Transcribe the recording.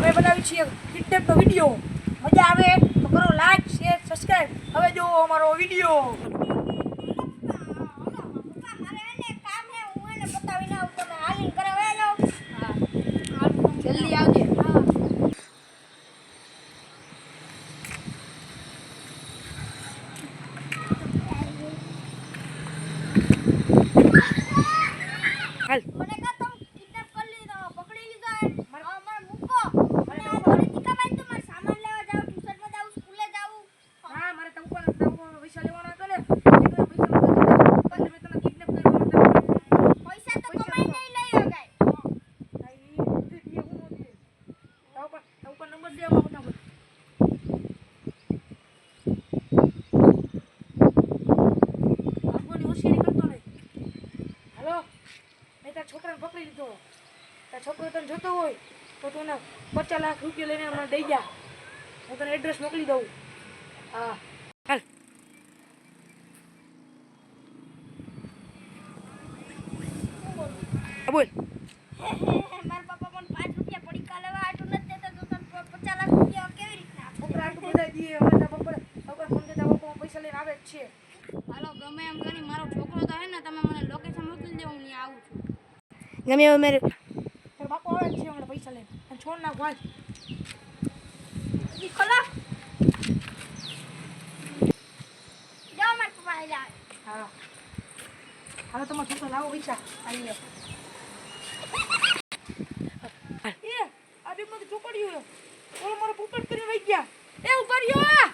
અમે બનાવી છીએ કિડનેપનો વિડીયો. મજા આવે તો કરો લાઈક શેર સબસ્ક્રાઇબ. હવે જો અમારો વિડીયો. જલ્દી આવજે. હાલ મને કા તમે કિડનેપ કરી લીધો, પકડી લીધો હે. મને મૂકો. મને થોડી ટીકા તો મારે સામાન લેવા જાવ, ટ્યુશનમાં જાવ, સ્કૂલે જાવ. હા મારે તમકો પૈસા લેવાના હતા ને એટલે પૈસા નતા મેં તને કિડનેપ કર્યો નતો. પૈસા તો કમાઈ નહીં લઈ હગાય. ઉપર નંબર દે આમાં ફટાફટ. આગોની હોશિયારી કરતો નહીં. હાલો મેં તારા છોકરાને પકડી લીધો. તારા છોકરો તને જોતો હોય તો તું એને 50 લાખ રૂપિયા લઈને મને દઈ જા. હું તને એડ્રેસ મોકલી દઉં. હા હાલ બોલ. મારા પપ્પા મને 5 રૂપિયા પડીકા લેવા આટલું નથી દેતા, તો તને 50 લાખ રૂપિયા કેવી રીતના આપે? છોકરા આટલું બધા દીએ હવે તારા પપ્પા ફોન કરતા પપ્પા પૈસા લઈને આવે જ છે. હાલો ગમે એમ કરી મારો છોકરો તો હે ને, તમે મને લોકેશન મોકલી દે, હું ત્યાં આવું છું. ગમે હવે મેરે તારો બાપો આવે જ છે હમણાં પૈસા લઈને. અને છોડ નાખ ભાઈ. ઈ ખોલો. જાઓ મારા પપ્પા આયા. હા હાલો તમારો છોકરો લાવો પૈસા આવી લે. એ આ બેમાંથી ચોકડ્યું ઓલો મારો પોપટ કરીને વહી ગયા. એ ઉભા રહ્યો.